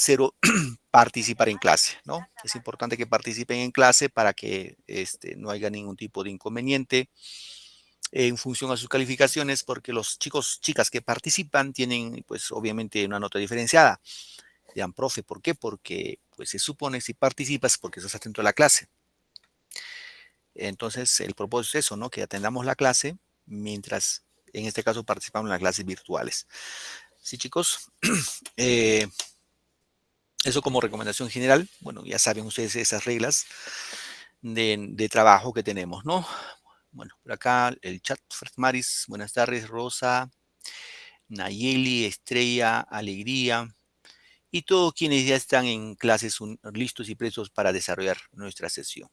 Tercero, participar en clase, ¿no? Es importante que participen en clase para que no haya ningún tipo de inconveniente en función a sus calificaciones, porque los chicas que participan tienen, pues, obviamente una nota diferenciada. Dirán, profe, ¿por qué? Porque, pues, se supone si participas porque estás atento a la clase. Entonces, el propósito es eso, ¿no? Que atendamos la clase mientras, en este caso, participamos en las clases virtuales. Sí, chicos. Eso como recomendación general. Bueno, ya saben ustedes esas reglas de trabajo que tenemos, ¿no? Bueno, por acá el chat, Fred Maris, buenas tardes, Rosa, Nayeli, Estrella, Alegría, y todos quienes ya están en clases listos y prestos para desarrollar nuestra sesión.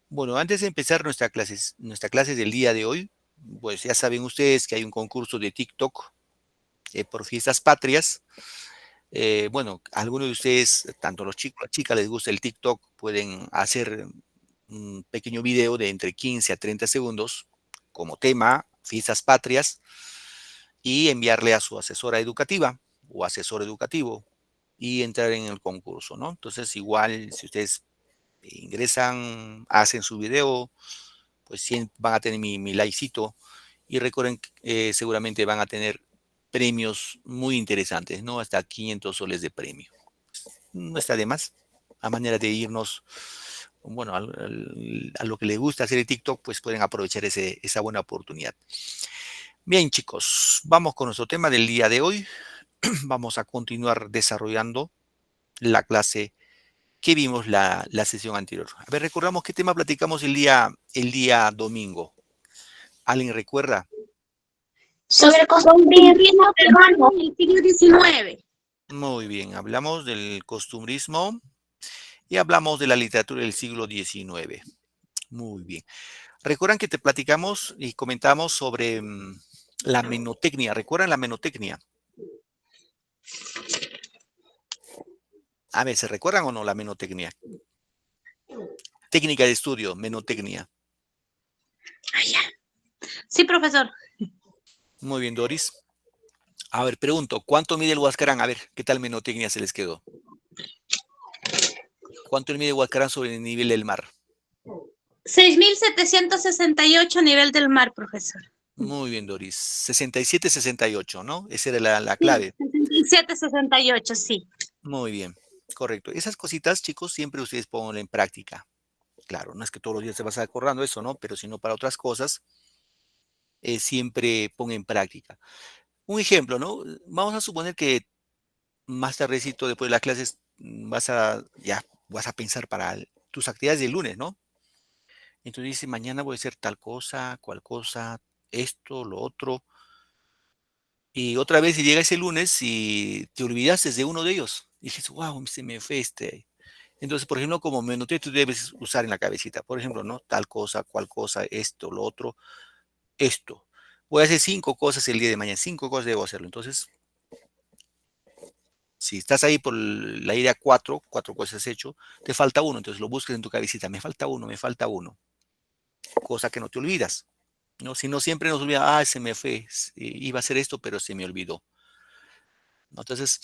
Bueno, antes de empezar nuestra clase del día de hoy, pues ya saben ustedes que hay un concurso de TikTok por fiestas patrias. Bueno, algunos de ustedes, tanto los chicos, las chicas les gusta el TikTok, pueden hacer un pequeño video de entre 15 a 30 segundos como tema, fiestas patrias, y enviarle a su asesora educativa o asesor educativo y entrar en el concurso, ¿no? Entonces, igual, si ustedes ingresan, hacen su video, pues sí van a tener mi likecito y recuerden, seguramente van a tener premios muy interesantes, ¿no? Hasta 500 soles de premio. No está de más. A manera de irnos, bueno, a lo que les gusta hacer el TikTok, pues pueden aprovechar esa buena oportunidad. Bien, chicos, vamos con nuestro tema del día de hoy. Vamos a continuar desarrollando la clase que vimos la sesión anterior. A ver, recordamos qué tema platicamos el día domingo. ¿Alguien recuerda? Sobre costumbrismo peruano en el siglo XIX. Muy bien, hablamos del costumbrismo y hablamos de la literatura del siglo XIX. Muy bien. ¿Recuerdan que te platicamos y comentamos sobre la menotecnia? ¿Recuerdan la menotecnia? A ver, ¿se recuerdan o no la menotecnia? Técnica de estudio, menotecnia. Ah, ya. Sí, profesor. Muy bien, Doris. A ver, pregunto, ¿cuánto mide el Huascarán? A ver, ¿qué tal menotecnia se les quedó? ¿Cuánto mide el Huascarán sobre el nivel del mar? 6.768 nivel del mar, profesor. Muy bien, Doris. 67, 68, ¿no? Esa era la Sí, clave. 6768, sí. Muy bien, correcto. Esas cositas, chicos, siempre ustedes pongan en práctica. Claro, no es que todos los días se va a estar acordando eso, ¿no? Pero si no para otras cosas, siempre pongan en práctica. Un ejemplo, ¿no? Vamos a suponer que más tardecito después de las clases vas a pensar para tus actividades del lunes, ¿no? Entonces dice, mañana voy a hacer tal cosa, cual cosa, esto, lo otro. Y otra vez llega ese lunes y te olvidaste de uno de ellos. Y dices, wow, se me fue este. Entonces, por ejemplo, como menoteo tú debes usar en la cabecita. Por ejemplo, ¿no? Tal cosa, cual cosa, esto, lo otro, esto. Voy a hacer 5 cosas el día de mañana, 5 cosas debo hacerlo. Entonces, si estás ahí por la idea 4 cosas has hecho, te falta uno. Entonces lo buscas en tu cabecita, me falta uno, me falta uno. Cosa que no te olvidas. ¿No? Si no, siempre nos olvida, se me fue, iba a hacer esto, pero se me olvidó. ¿No? Entonces,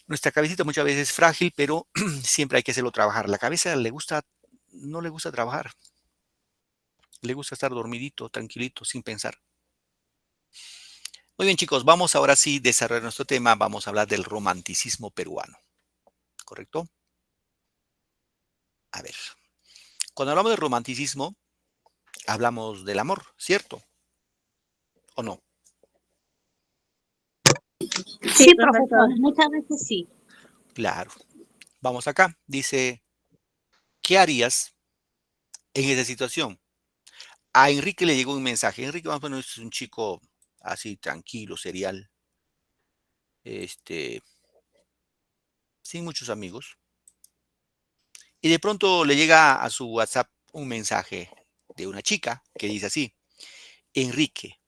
nuestra cabecita muchas veces es frágil, pero siempre hay que hacerlo trabajar. La cabeza no le gusta trabajar. Le gusta estar dormidito, tranquilito, sin pensar. Muy bien, chicos, vamos ahora sí a desarrollar nuestro tema. Vamos a hablar del romanticismo peruano. ¿Correcto? A ver, cuando hablamos de romanticismo, hablamos del amor, ¿cierto? ¿O no? Sí, profesor. Muchas veces sí. Claro. Vamos acá. Dice, ¿qué harías en esa situación? A Enrique le llegó un mensaje. Enrique más o menos es un chico así tranquilo, serial, sin muchos amigos. Y de pronto le llega a su WhatsApp un mensaje de una chica que dice así, Enrique,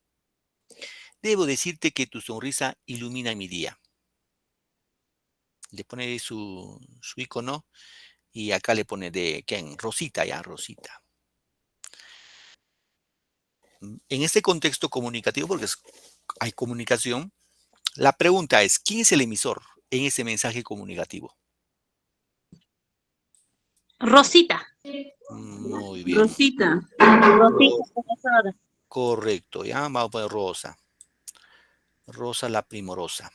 debo decirte que tu sonrisa ilumina mi día. Le pone su icono y acá le pone de ¿quién? Rosita, ya, Rosita. En este contexto comunicativo, porque hay comunicación, la pregunta es, ¿quién es el emisor? en ese mensaje comunicativo? Rosita. Muy bien. Rosita. Rosita, Ro- profesora. correcto, ya vamos a poner Rosa. Rosa la primorosa.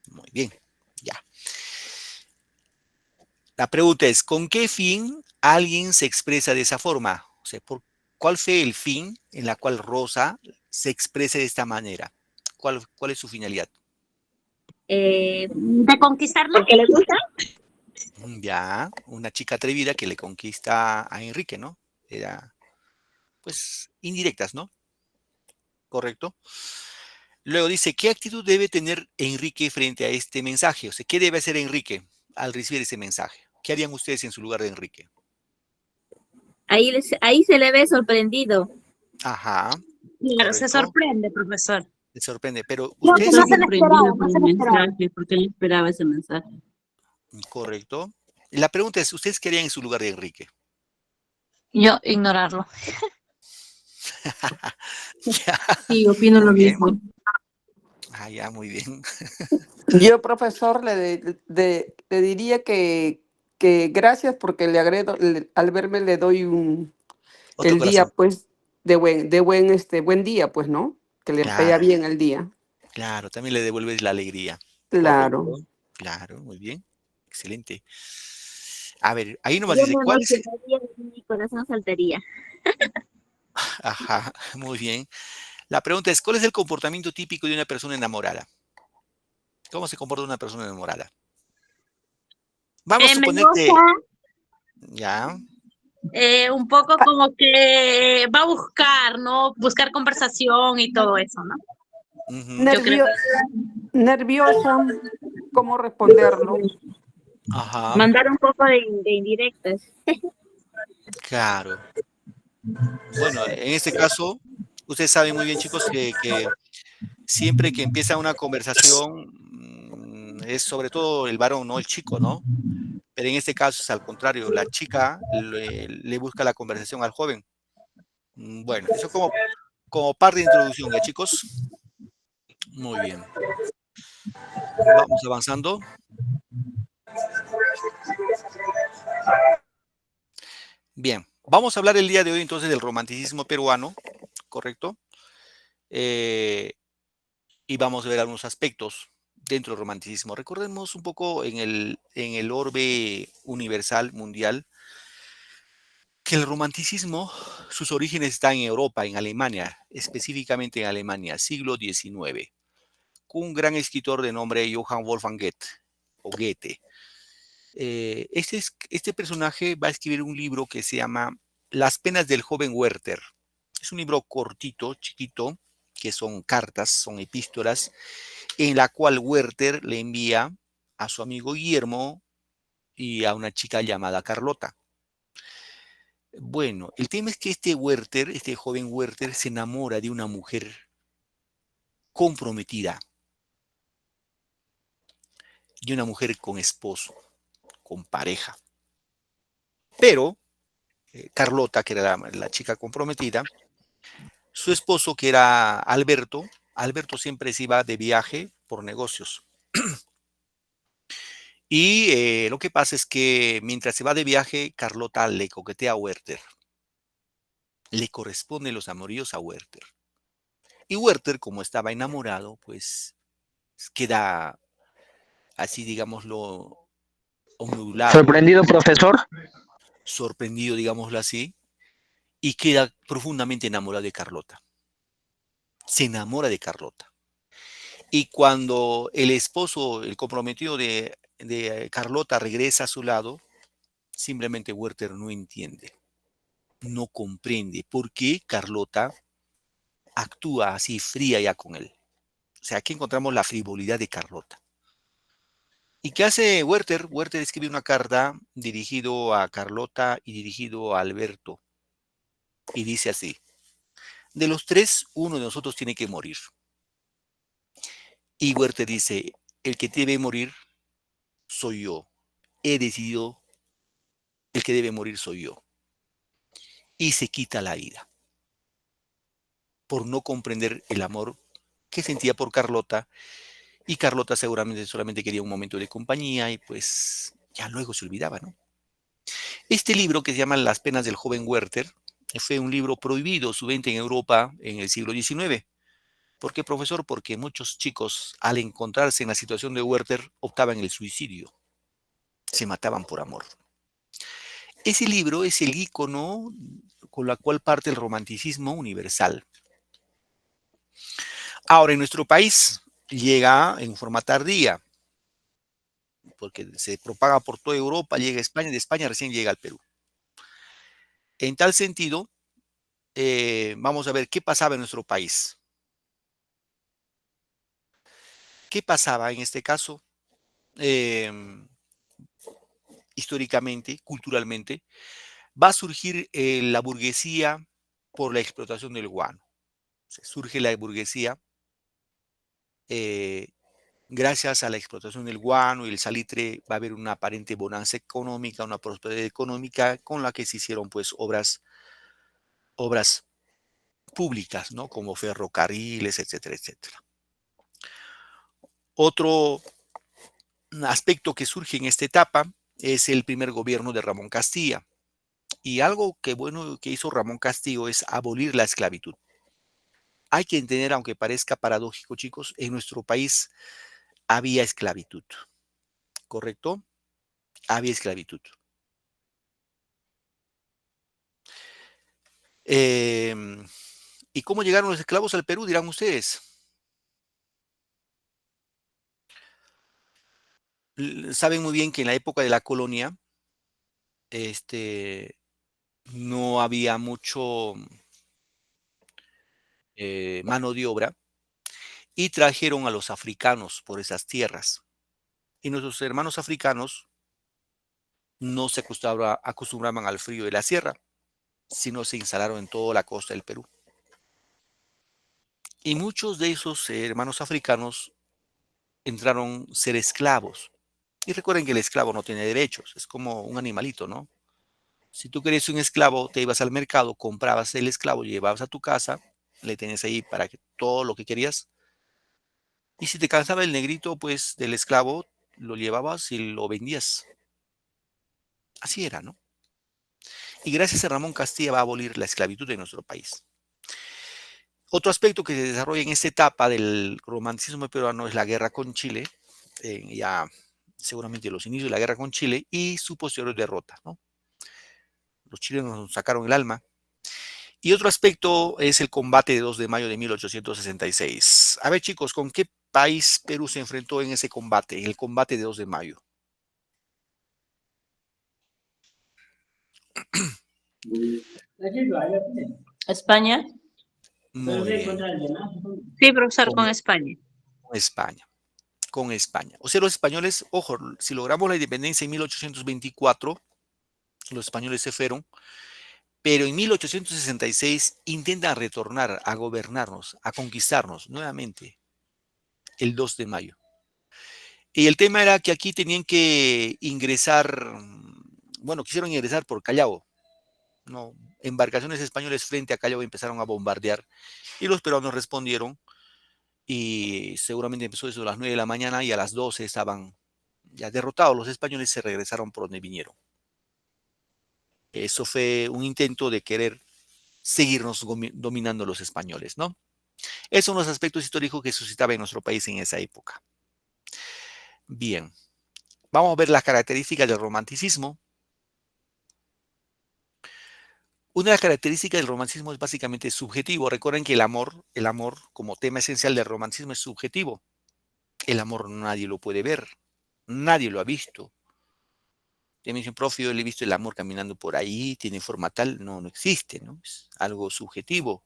Muy bien, ya. La pregunta es, ¿con qué fin alguien se expresa de esa forma? O sea, ¿cuál fue el fin en la cual Rosa se expresa de esta manera? ¿Cuál es su finalidad? ¿De conquistarlo? ¿Porque le gusta? Ya, una chica atrevida que le conquista a Enrique, ¿no? Era, pues, indirectas, ¿no? Correcto. Luego dice, ¿qué actitud debe tener Enrique frente a este mensaje? O sea, ¿qué debe hacer Enrique al recibir ese mensaje? ¿Qué harían ustedes en su lugar de Enrique? Ahí se le ve sorprendido. Ajá, Claro, se correcto. sorprende, profesor. Le sorprende, pero No, ustedes no Está se saben, lo esperaba, sorprendido no por se el lo esperaba. mensaje, porque él esperaba ese mensaje. correcto. La pregunta es, ¿ustedes qué harían en su lugar de Enrique? Yo ignorarlo. Ya, Sí, opino lo muy bien. mismo. Ah, ya, muy bien. Yo, profesor, le diría que gracias porque al verme le doy Otro el día, corazón. pues, buen día, pues, ¿no? Que le vaya Claro, bien el día. claro, también le devuelves la alegría. Claro. Correcto, claro, muy bien. Excelente. A ver, ahí nomás Yo dice, me ¿cuál es? emocionaría y mi corazón saltaría. Ajá, muy bien. La pregunta es, ¿cuál es el comportamiento típico de una persona enamorada? ¿Cómo se comporta una persona enamorada? Vamos a suponerte, Melosa, ya, un poco como que va a buscar, ¿no? Buscar conversación y todo eso, ¿no? ujú, Yo creo. Nervio- nerviosa, ¿cómo responderlo? ajá, Mandar un poco de indirectas. claro. Bueno, en este caso, ustedes saben muy bien, chicos, que siempre que empieza una conversación, es sobre todo el varón, no el chico, ¿no? Pero en este caso es al contrario, la chica le busca la conversación al joven. Bueno, eso como parte de introducción, ¿ya, chicos? Muy bien. Vamos avanzando. Bien, vamos a hablar el día de hoy entonces del romanticismo peruano, ¿correcto? Eh, y vamos a ver algunos aspectos dentro del romanticismo. Recordemos un poco en el orbe universal, mundial, que el romanticismo, sus orígenes están en Europa, en Alemania, específicamente en Alemania, siglo XIX, con un gran escritor de nombre Johann Wolfgang Goethe, o Goethe. Este personaje va a escribir un libro que se llama Las penas del joven Werther. Es un libro cortito, chiquito, que son cartas, son epístolas, en la cual Werther le envía a su amigo Guillermo y a una chica llamada Carlota. Bueno, el tema es que este joven Werther, se enamora de una mujer comprometida, de una mujer con esposo, con pareja. Pero Carlota, que era la chica comprometida, su esposo, que era Alberto siempre se iba de viaje por negocios. Y lo que pasa es que mientras se va de viaje, Carlota le coquetea a Werther. Le corresponden los amoríos a Werther. Y Werther, como estaba enamorado, pues queda así, digámoslo, omnibulado, Sorprendido, profesor. sorprendido, digámoslo así, y queda profundamente enamorado de Carlota. Se enamora de Carlota. Y cuando el esposo, el comprometido de Carlota regresa a su lado, simplemente Werther no entiende, no comprende por qué Carlota actúa así fría ya con él. O sea, aquí encontramos la frivolidad de Carlota. ¿Y qué hace Werther? Werther escribe una carta dirigido a Carlota y dirigido a Alberto. Y dice así, de los tres, uno de nosotros tiene que morir. Y Werther dice, el que debe morir soy yo. He decidido, el que debe morir soy yo. Y se quita la vida por no comprender el amor que sentía por Carlota, Y Carlota seguramente solamente quería un momento de compañía y pues ya luego se olvidaba, ¿no? Este libro que se llama Las penas del joven Werther fue un libro prohibido su venta en Europa en el siglo XIX. ¿Por qué, profesor? Porque muchos chicos, al encontrarse en la situación de Werther, optaban el suicidio. Se mataban por amor. Ese libro es el ícono con la cual parte el romanticismo universal. Ahora, en nuestro país llega en forma tardía, porque se propaga por toda Europa, llega a España, de España recién llega al Perú. En tal sentido, vamos a ver qué pasaba en nuestro país. ¿Qué pasaba en este caso? Históricamente, culturalmente, va a surgir la burguesía por la explotación del guano. Surge la burguesía gracias a la explotación del guano y el salitre. Va a haber una aparente bonanza económica, una prosperidad económica con la que se hicieron pues obras públicas, ¿no? Como ferrocarriles, etcétera, etcétera. Otro aspecto que surge en esta etapa es el primer gobierno de Ramón Castilla. Y algo que bueno que hizo Ramón Castillo es abolir la esclavitud. Hay que entender, aunque parezca paradójico, chicos, en nuestro país había esclavitud, ¿correcto? Había esclavitud. ¿Y cómo llegaron los esclavos al Perú, dirán ustedes? Saben muy bien que en la época de la colonia, no había mucho mano de obra y trajeron a los africanos por esas tierras. Y nuestros hermanos africanos no se acostumbraban al frío de la sierra, sino se instalaron en toda la costa del Perú. Y muchos de esos hermanos africanos entraron a ser esclavos. Y recuerden que el esclavo no tiene derechos, es como un animalito, ¿no? Si tú querías un esclavo, te ibas al mercado, comprabas el esclavo, llevabas a tu casa, le tenías ahí para que todo lo que querías. Y si te cansaba el negrito, pues del esclavo, lo llevabas y lo vendías. Así era, ¿no? Y gracias a Ramón Castilla va a abolir la esclavitud en nuestro país. Otro aspecto que se desarrolla en esta etapa del romanticismo peruano es la guerra con Chile, ya seguramente los inicios de la guerra con Chile y su posterior derrota, ¿no? Los chilenos nos sacaron el alma. Y otro aspecto es el combate de 2 de mayo de 1866. A ver, chicos, ¿con qué país Perú se enfrentó en ese combate, en el combate de 2 de mayo? España. Muy bien, Sí, profesor, con con España. España. Con España. O sea, los españoles, ojo, si logramos la independencia en 1824, los españoles se fueron, pero en 1866 intentan retornar a gobernarnos, a conquistarnos nuevamente el 2 de mayo. Y el tema era que aquí tenían que ingresar, bueno, quisieron ingresar por Callao, ¿no? Embarcaciones españoles frente a Callao empezaron a bombardear y los peruanos respondieron y seguramente empezó eso a las 9 de la mañana y a las 12 estaban ya derrotados. Los españoles se regresaron por donde vinieron. Eso fue un intento de querer seguirnos dominando los españoles, ¿no? Esos son los aspectos históricos que suscitaba en nuestro país en esa época. Bien, vamos a ver las características del romanticismo. Una de las características del romanticismo es básicamente subjetivo. Recuerden que el amor como tema esencial del romanticismo es subjetivo. El amor nadie lo puede ver, nadie lo ha visto. Te me dicen, profe, yo le he visto el amor caminando por ahí, tiene forma tal. No, no existe, ¿no? Es algo subjetivo.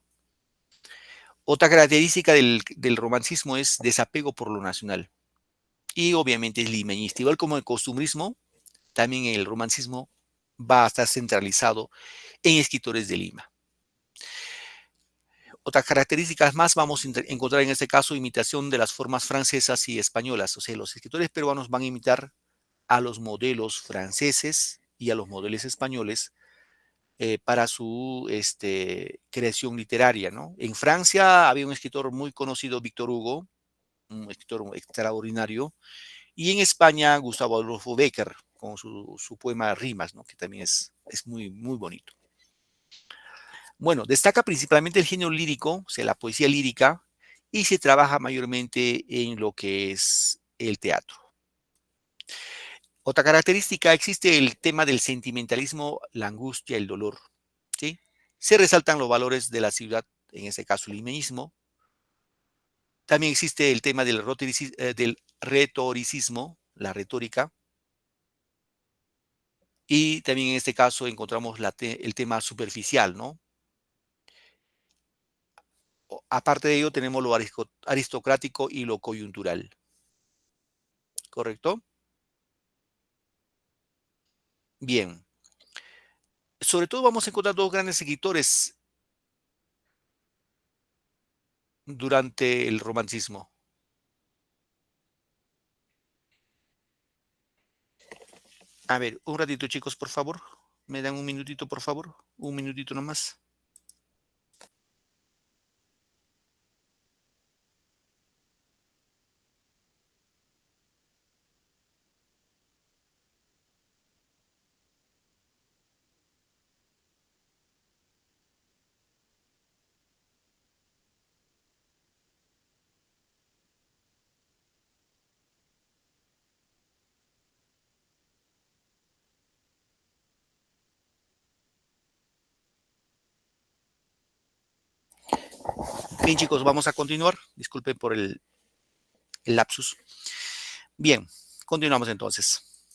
Otra característica del romanticismo es desapego por lo nacional. Y obviamente es limeñista. Igual como el costumbrismo, también el romanticismo va a estar centralizado en escritores de Lima. Otras características más vamos a encontrar en este caso imitación de las formas francesas y españolas. O sea, los escritores peruanos van a imitar a los modelos franceses y a los modelos españoles para su creación literaria, ¿no? En Francia había un escritor muy conocido, Víctor Hugo, un escritor extraordinario. Y en España, Gustavo Adolfo Bécquer, con su poema Rimas, ¿no? Que también es muy, muy bonito. Bueno, destaca principalmente el género lírico, o sea, la poesía lírica, y se trabaja mayormente en lo que es el teatro. Otra característica, existe el tema del sentimentalismo, la angustia, el dolor, ¿sí? Se resaltan los valores de la ciudad, en este caso el limeñismo. También existe el tema del retoricismo, la retórica. Y también en este caso encontramos el tema superficial, ¿no? Aparte de ello, tenemos lo aristocrático y lo coyuntural. ¿Correcto? Bien. Sobre todo vamos a encontrar dos grandes escritores durante el romanticismo. A ver, un ratito, chicos, por favor. ¿Me dan un minutito, por favor? Un minutito nomás. Bien, chicos, vamos a continuar. Disculpen por el lapsus. Bien, continuamos entonces.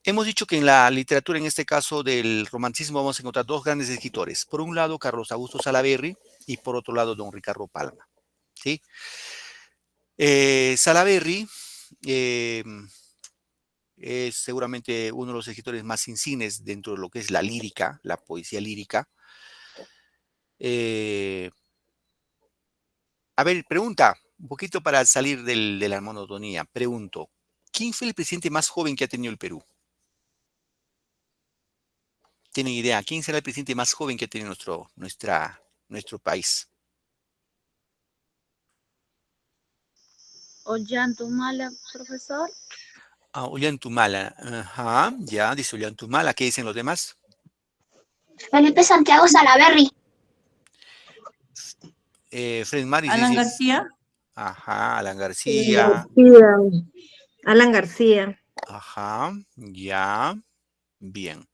Hemos dicho que en la literatura, en este caso del romanticismo, vamos a encontrar dos grandes escritores. Por un lado, Carlos Augusto Salaverry y por otro lado, don Ricardo Palma. ¿Sí? Salaverry es seguramente uno de los escritores más insignes dentro de lo que es la lírica, la poesía lírica. A ver, pregunta, un poquito para salir de la monotonía. Pregunto, ¿quién fue el presidente más joven que ha tenido el Perú? ¿Tienen idea? ¿Quién será el presidente más joven que ha tenido nuestro país? Ollantumala, profesor. Ah, Ollantumala. Ajá, ya, dice Ollantumala. ¿Qué dicen los demás? Felipe Santiago Salaverry. Fred Maris Alan dice. García. Ajá, Alan García. Alan García. Ajá, ya, bien.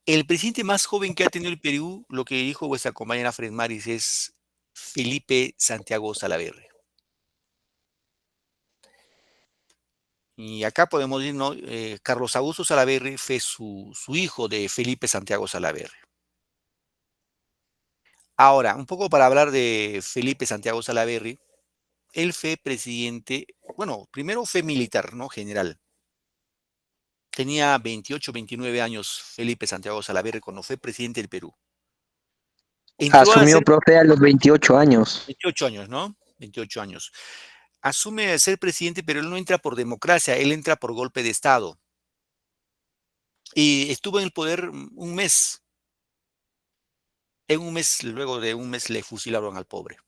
El presidente más joven que ha tenido el Perú, lo que dijo vuestra compañera Fred Maris, es Felipe Santiago Salaverry. Y acá podemos decir, ¿no? Carlos Augusto Salaverry fue su hijo de Felipe Santiago Salaverry. Ahora, un poco para hablar de Felipe Santiago Salaverry, él fue presidente, bueno, primero fue militar, ¿no? General. Tenía 28, 29 años Felipe Santiago Salaverry cuando fue presidente del Perú. Entró a Asumió, ser profe, a los 28 años. 28 años, ¿no? 28 años. Asume a ser presidente, pero él no entra por democracia, él entra por golpe de Estado. Y estuvo en el poder un mes. En un mes, luego de un mes le fusilaron al pobre.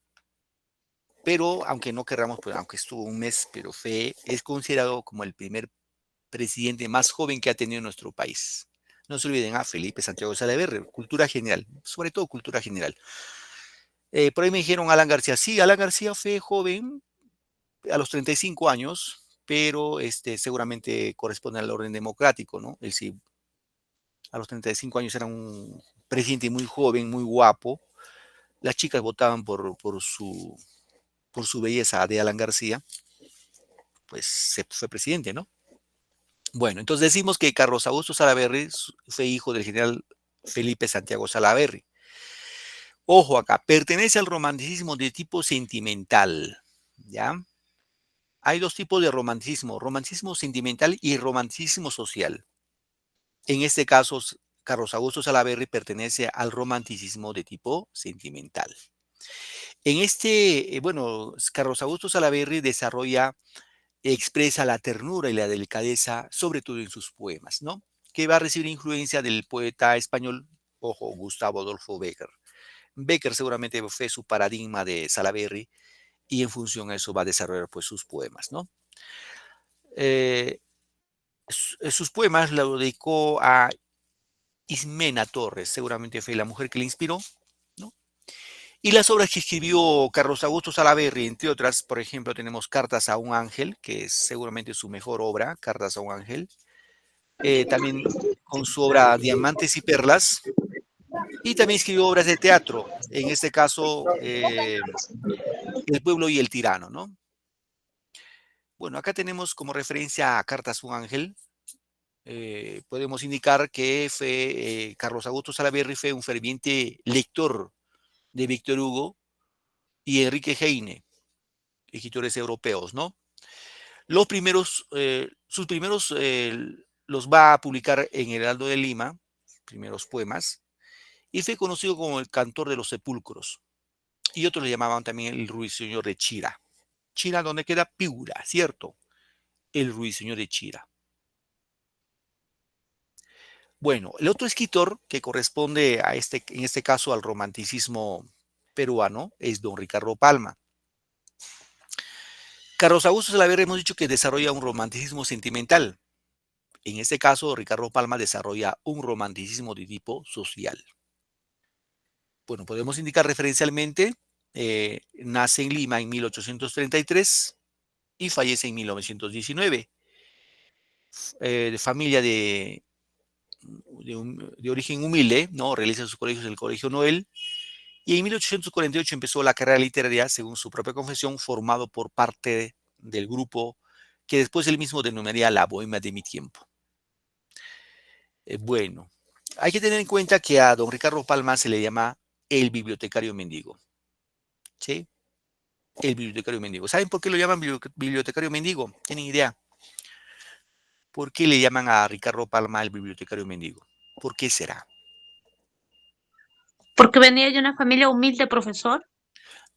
Pero, aunque no querramos, pues, aunque estuvo un mes, pero es considerado como el primer presidente más joven que ha tenido nuestro país. No se olviden, Felipe Santiago Salaverry, cultura general, sobre todo cultura general. Por ahí me dijeron Alan García. Sí, Alan García fue joven a los 35 años, pero seguramente corresponde al orden democrático, ¿no? Él sí, a los 35 años era un presidente muy joven, muy guapo. Las chicas votaban por su belleza de Alan García, pues se fue presidente, ¿no? Bueno, entonces decimos que Carlos Augusto Salaverry fue hijo del general Felipe Santiago Salaverry. Ojo acá, pertenece al romanticismo de tipo sentimental, ¿ya? Hay dos tipos de romanticismo sentimental y romanticismo social. En este caso, Carlos Augusto Salaverry pertenece al romanticismo de tipo sentimental. En bueno, Carlos Augusto Salaverry expresa la ternura y la delicadeza, sobre todo en sus poemas, ¿no? Que va a recibir influencia del poeta español, ojo, Gustavo Adolfo Bécquer. Bécquer seguramente fue su paradigma de Salaverry, y en función a eso va a desarrollar pues sus poemas, ¿no? Sus poemas lo dedicó a Ismena Torres, seguramente fue la mujer que le inspiró, ¿no? Y las obras que escribió Carlos Augusto Salaverry, entre otras, por ejemplo, tenemos Cartas a un ángel, que es seguramente su mejor obra, Cartas a un ángel. También con su obra Diamantes y Perlas. Y también escribió obras de teatro, en este caso, El pueblo y el tirano, ¿no? Bueno, acá tenemos como referencia a Cartas a un ángel. Podemos indicar que Carlos Augusto Salaverry fue un ferviente lector de Víctor Hugo y Enrique Heine, escritores europeos, ¿no? Sus primeros los va a publicar en el Heraldo de Lima, primeros poemas, y fue conocido como el cantor de los sepulcros. Y otros le llamaban también el ruiseñor de Chira. Chira, donde queda Piura, ¿cierto? El ruiseñor de Chira. Bueno, el otro escritor que corresponde a en este caso al romanticismo peruano es don Ricardo Palma. Carlos Augusto Salaverry hemos dicho que desarrolla un romanticismo sentimental. En este caso, Ricardo Palma desarrolla un romanticismo de tipo social. Bueno, podemos indicar referencialmente, nace en Lima en 1833 y fallece en 1919. De familia de origen humilde, ¿no? Realiza sus colegios en el Colegio Noel. Y en 1848 empezó la carrera literaria, según su propia confesión, formado por parte del grupo que después él mismo denominaría la Bohemia de mi tiempo. Bueno, hay que tener en cuenta que a don Ricardo Palma se le llama el bibliotecario mendigo. ¿Sí? El bibliotecario mendigo. ¿Saben por qué lo llaman bibliotecario mendigo? ¿Tienen idea? ¿Por qué le llaman a Ricardo Palma el bibliotecario mendigo? ¿Por qué será? Porque venía de una familia humilde, profesor.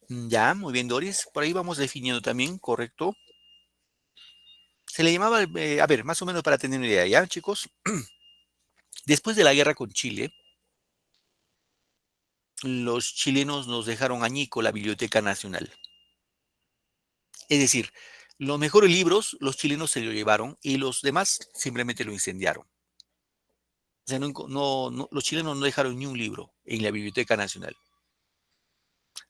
Ya, muy bien, Doris. Por ahí vamos definiendo también, correcto. Se le llamaba, a ver, más o menos para tener una idea, ¿ya, chicos? Después de la guerra con Chile, los chilenos nos dejaron añico la Biblioteca Nacional. Es decir, los mejores libros los chilenos se lo llevaron y los demás simplemente lo incendiaron. O sea, los chilenos no dejaron ni un libro en la Biblioteca Nacional.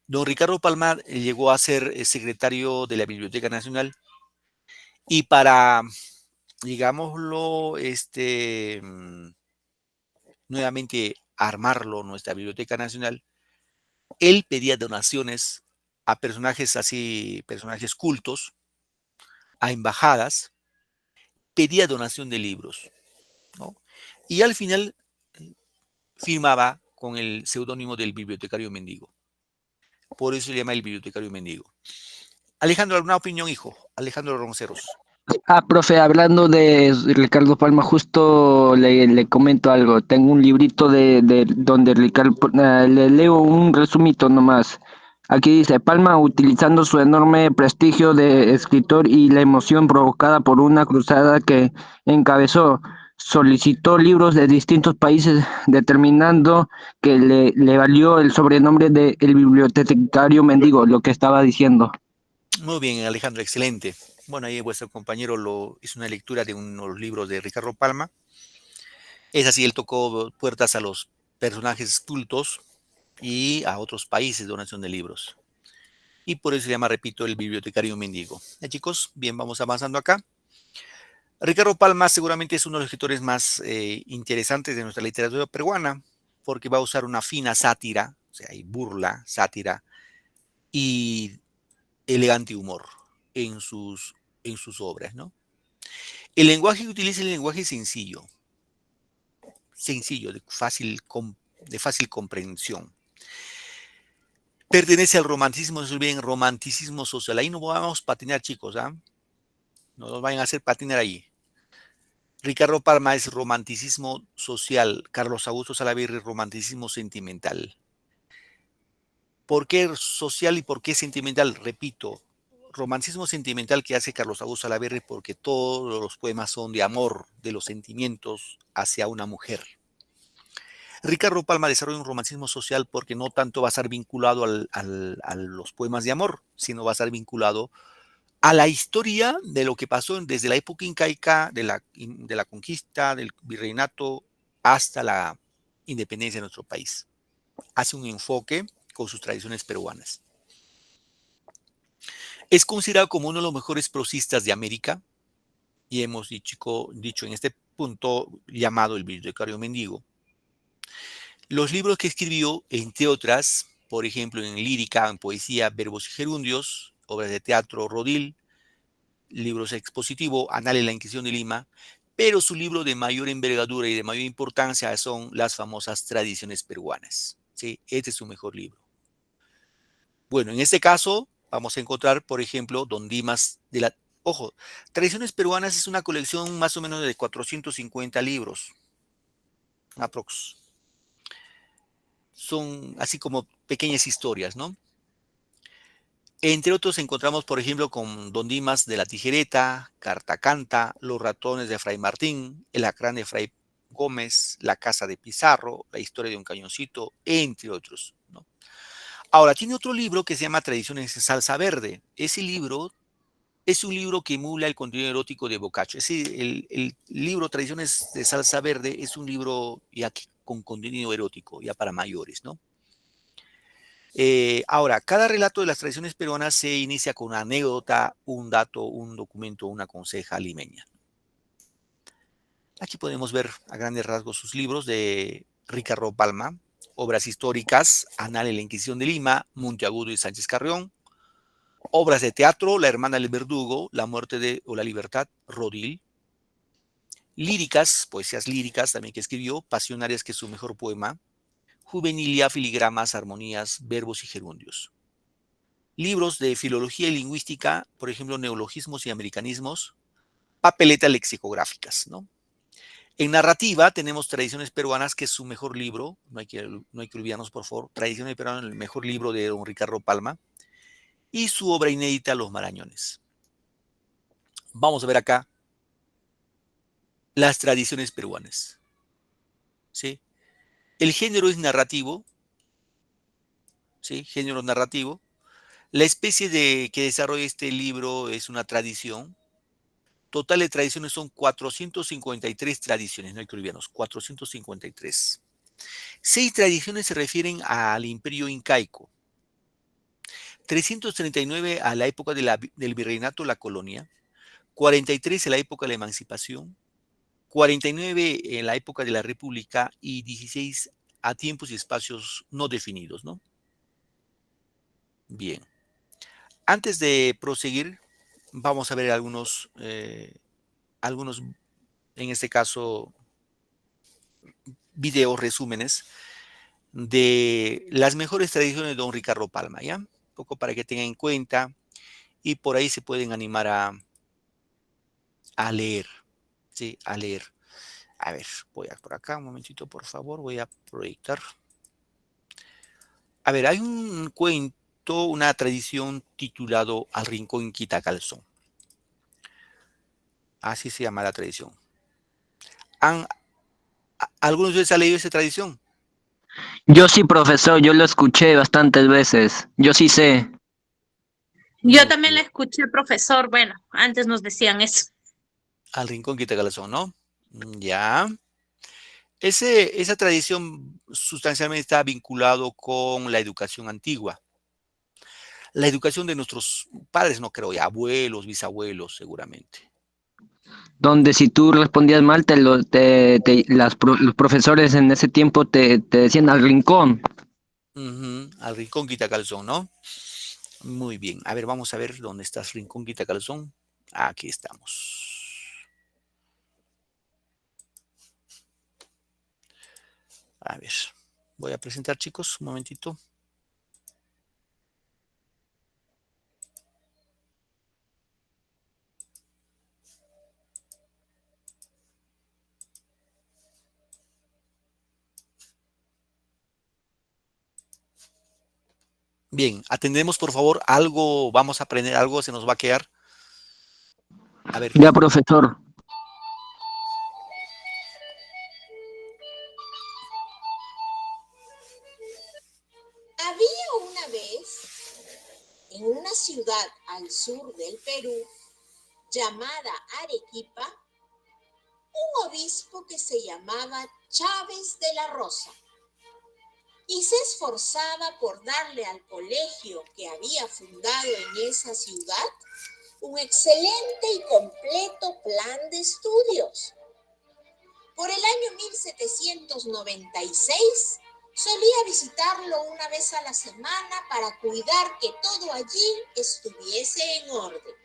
Don Ricardo Palma llegó a ser secretario de la Biblioteca Nacional y para, digámoslo, nuevamente armarlo, nuestra Biblioteca Nacional, él pedía donaciones a personajes así, personajes cultos, a embajadas, pedía donación de libros, ¿no? Y al final firmaba con el seudónimo del bibliotecario mendigo. Por eso se llama el bibliotecario mendigo. Alejandro, ¿alguna opinión, hijo? Alejandro Ronceros. Profe, hablando de Ricardo Palma, justo le comento algo. Tengo un librito de donde Ricardo, le leo un resumito nomás. Aquí dice, Palma, utilizando su enorme prestigio de escritor y la emoción provocada por una cruzada que encabezó, solicitó libros de distintos países, determinando que le valió el sobrenombre de el bibliotecario mendigo, lo que estaba diciendo. Muy bien, Alejandro, excelente. Bueno, ahí vuestro compañero hizo una lectura de unos libros de Ricardo Palma. Es así, él tocó puertas a los personajes cultos y a otros países, donación de libros. Y por eso se llama, repito, el bibliotecario mendigo. Ya, chicos, bien, vamos avanzando acá. Ricardo Palma seguramente es uno de los escritores más interesantes de nuestra literatura peruana, porque va a usar una fina sátira, o sea, hay burla, sátira y elegante humor en sus obras, ¿no? El lenguaje que utiliza es el lenguaje sencillo, de fácil comprensión. Pertenece al romanticismo, eso bien, romanticismo social. Ahí no vamos a patinar, chicos, ¿ah? No nos vayan a hacer patinar ahí. Ricardo Palma es romanticismo social. Carlos Augusto Salaverry, romanticismo sentimental. ¿Por qué social y por qué sentimental? Repito, romanticismo sentimental que hace Carlos Augusto Salaverry porque todos los poemas son de amor, de los sentimientos hacia una mujer. Ricardo Palma desarrolla un romanticismo social porque no tanto va a estar vinculado a los poemas de amor, sino va a estar vinculado a la historia de lo que pasó desde la época incaica, de la conquista, del virreinato, hasta la independencia de nuestro país. Hace un enfoque con sus tradiciones peruanas. Es considerado como uno de los mejores prosistas de América, y hemos dicho en este punto llamado el bibliotecario mendigo. Los libros que escribió, entre otras, por ejemplo, en lírica, en poesía, verbos y gerundios, obras de teatro, Rodil, libros expositivos, Anales de la Inquisición de Lima, pero su libro de mayor envergadura y de mayor importancia son las famosas Tradiciones Peruanas. ¿Sí? Este es su mejor libro. Bueno, en este caso vamos a encontrar, por ejemplo, Don Dimas de la... Ojo, Tradiciones Peruanas es una colección más o menos de 450 libros, aprox. Son así como pequeñas historias, ¿no? Entre otros encontramos, por ejemplo, con Don Dimas de la Tijereta, Carta Canta, Los Ratones de Fray Martín, El Acrán de Fray Gómez, La Casa de Pizarro, La Historia de un Cañoncito, entre otros, ¿no? Ahora, tiene otro libro que se llama Tradiciones de Salsa Verde. Ese libro es un libro que emula el contenido erótico de Boccaccio. Es decir, el libro Tradiciones de Salsa Verde es un libro ya con contenido erótico, ya para mayores, ¿no? Ahora, cada relato de las tradiciones peruanas se inicia con una anécdota, un dato, un documento, una conseja limeña. Aquí podemos ver a grandes rasgos sus libros de Ricardo Palma, obras históricas, Anales de la Inquisición de Lima, Monteagudo y Sánchez Carrión, obras de teatro, La Hermana del Verdugo, La Muerte o la Libertad, Rodil, líricas, poesías líricas también que escribió, Pasionarias, que es su mejor poema, Juvenilia, Filigramas, Armonías, Verbos y Gerundios. Libros de filología y lingüística, por ejemplo, Neologismos y Americanismos, Papeletas lexicográficas, ¿no? En narrativa tenemos Tradiciones Peruanas, que es su mejor libro, no hay que olvidarnos, por favor, Tradiciones Peruanas, el mejor libro de don Ricardo Palma, y su obra inédita, Los Marañones. Vamos a ver acá las tradiciones peruanas, ¿sí? El género es narrativo, ¿sí? Género narrativo. La especie que desarrolla este libro es una tradición. Total de tradiciones son 453 tradiciones, no hay que olvidarnos, 453. 6 tradiciones se refieren al imperio incaico, 339 a la época del virreinato, la colonia, 43 en la época de la emancipación, 49 en la época de la república y 16 a tiempos y espacios no definidos, ¿no? Bien. Antes de proseguir, vamos a ver algunos, en este caso, videos, resúmenes de las mejores tradiciones de don Ricardo Palma, ¿ya? Un poco para que tengan en cuenta y por ahí se pueden animar a leer, ¿sí? A leer. A ver, voy a por acá, un momentito, por favor, voy a proyectar. A ver, hay un cuento, una tradición titulado Al Rincón Quita Calzón. Así se llama la tradición. ¿Algunos de ustedes han leído esa tradición? Yo sí, profesor, yo lo escuché bastantes veces. Yo sí sé. Yo también la escuché, profesor. Bueno, antes nos decían eso. Al Rincón Quita Calzón, ¿no? Ya. Esa tradición sustancialmente está vinculado con la educación antigua. La educación de nuestros padres, no creo, ya abuelos, bisabuelos, seguramente. Donde si tú respondías mal, los profesores en ese tiempo te decían al rincón. Al Rincón Quita Calzón, ¿no? Muy bien. A ver, vamos a ver dónde está Rincón Quita Calzón. Aquí estamos. A ver, voy a presentar, chicos, un momentito. Bien, atendemos por favor algo, vamos a aprender algo, se nos va a quedar. A ver. Ya, profesor. Había una vez, en una ciudad al sur del Perú, llamada Arequipa, un obispo que se llamaba Chávez de la Rosa, y se esforzaba por darle al colegio que había fundado en esa ciudad un excelente y completo plan de estudios. Por el año 1796, solía visitarlo una vez a la semana para cuidar que todo allí estuviese en orden.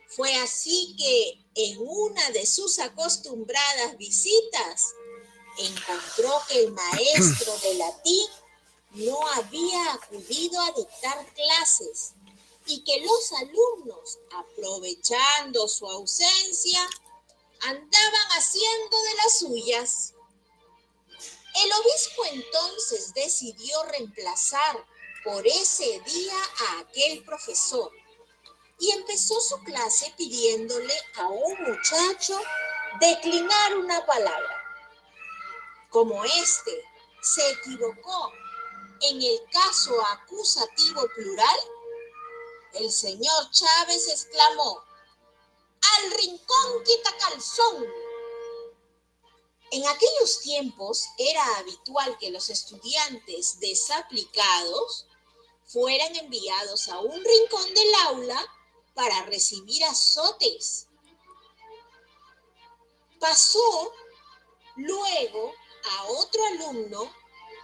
Fue así que en una de sus acostumbradas visitas, encontró que el maestro de latín no había acudido a dictar clases y que los alumnos, aprovechando su ausencia, andaban haciendo de las suyas. El obispo entonces decidió reemplazar por ese día a aquel profesor y empezó su clase pidiéndole a un muchacho declinar una palabra. Como éste se equivocó en el caso acusativo plural, el señor Chávez exclamó: ¡al rincón quitacalzón! En aquellos tiempos era habitual que los estudiantes desaplicados fueran enviados a un rincón del aula para recibir azotes. Pasó luego a otro alumno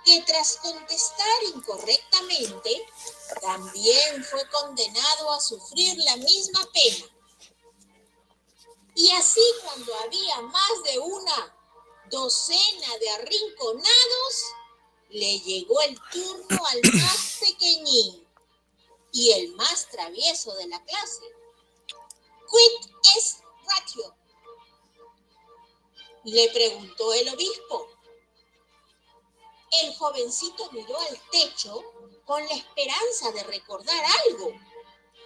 que tras contestar incorrectamente también fue condenado a sufrir la misma pena. Y así, cuando había más de una docena de arrinconados, le llegó el turno al más pequeñín y el más travieso de la clase. ¿Quid est ratio?, le preguntó el obispo. El jovencito miró al techo con la esperanza de recordar algo,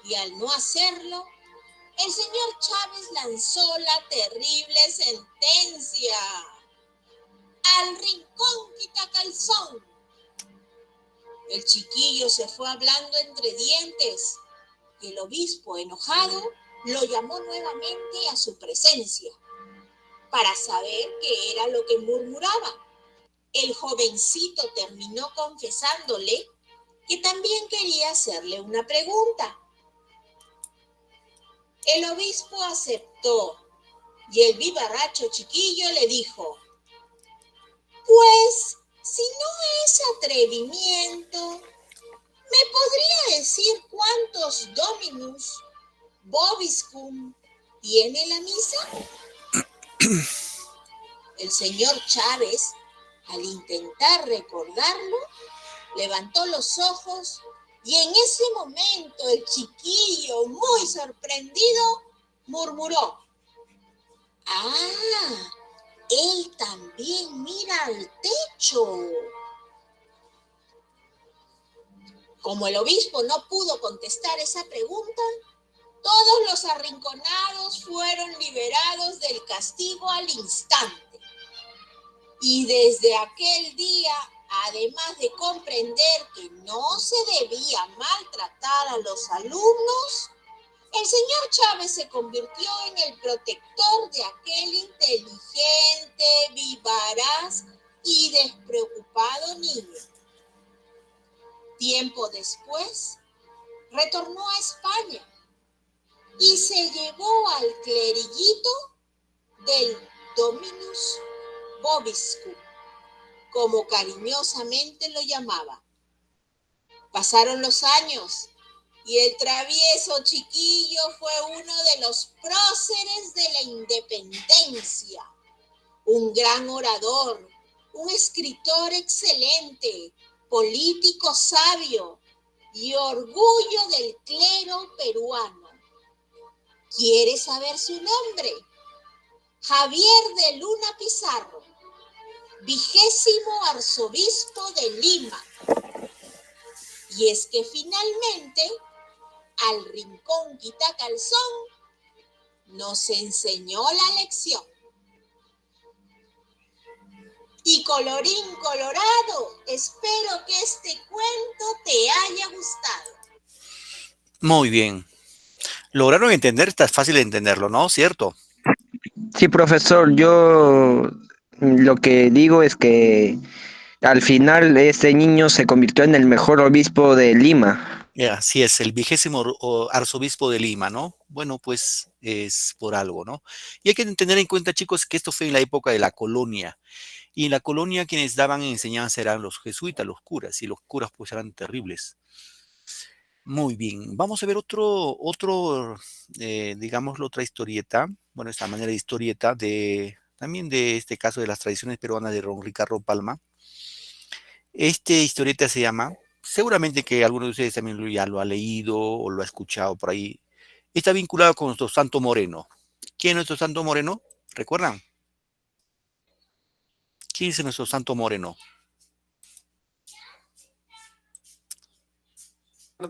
y al no hacerlo, el señor Chávez lanzó la terrible sentencia: ¡al rincón quitacalzón! El chiquillo se fue hablando entre dientes, y el obispo, enojado, lo llamó nuevamente a su presencia para saber qué era lo que murmuraba. El jovencito terminó confesándole que también quería hacerle una pregunta. El obispo aceptó y el vivarracho chiquillo le dijo: pues, si no es atrevimiento, ¿me podría decir cuántos dominus vobiscum tiene la misa? El señor Chávez, al intentar recordarlo, levantó los ojos y en ese momento el chiquillo, muy sorprendido, murmuró: ¡ah! Él también mira al techo. Como el obispo no pudo contestar esa pregunta, todos los arrinconados fueron liberados del castigo al instante. Y desde aquel día, además de comprender que no se debía maltratar a los alumnos, el señor Chávez se convirtió en el protector de aquel inteligente, vivaz y despreocupado niño. Tiempo después, retornó a España y se llevó al cleriguito del Dominus Vobiscum, como cariñosamente lo llamaba. Pasaron los años y el travieso chiquillo fue uno de los próceres de la independencia, un gran orador, un escritor excelente, político sabio y orgullo del clero peruano. ¿Quiere saber su nombre? Javier de Luna Pizarro, 20º arzobispo de Lima. Y es que finalmente, al rincón quitacalzón nos enseñó la lección. Y colorín colorado, espero que este cuento te haya gustado. Muy bien. ¿Lograron entender? Está fácil de entenderlo, ¿no? ¿Cierto? Sí, profesor, yo lo que digo es que al final este niño se convirtió en el mejor obispo de Lima. Así es, el 20º arzobispo de Lima, ¿no? Bueno, pues es por algo, ¿no? Y hay que tener en cuenta, chicos, que esto fue en la época de la colonia. Y en la colonia quienes daban enseñanza eran los jesuitas, los curas, y los curas pues eran terribles. Muy bien, vamos a ver digámoslo, otra historieta, bueno, esta manera de historieta también de este caso de las tradiciones peruanas de don Ricardo Palma. Este historieta se llama, seguramente que alguno de ustedes también ya lo ha leído o lo ha escuchado por ahí, está vinculado con nuestro Santo Moreno. ¿Quién es nuestro Santo Moreno? ¿Recuerdan? ¿Quién es nuestro Santo Moreno?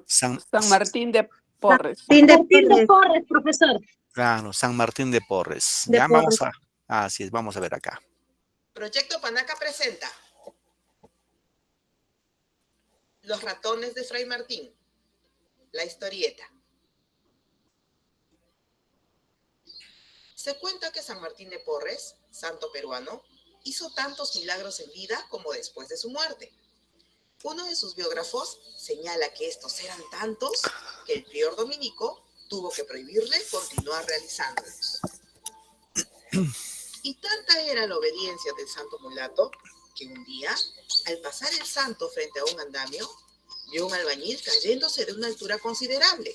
San Martín de Porres. Martín de Martín de Porres. Porres, profesor. Claro, San Martín de Porres. De Ya Porres. así es, vamos a ver acá. Proyecto Panaca presenta Los ratones de Fray Martín, la historieta. Se cuenta que San Martín de Porres, santo peruano, hizo tantos milagros en vida como después de su muerte. Uno de sus biógrafos señala que estos eran tantos que el prior dominico tuvo que prohibirle continuar realizándolos. Y tanta era la obediencia del santo mulato que un día, al pasar el santo frente a un andamio, vio un albañil cayéndose de una altura considerable,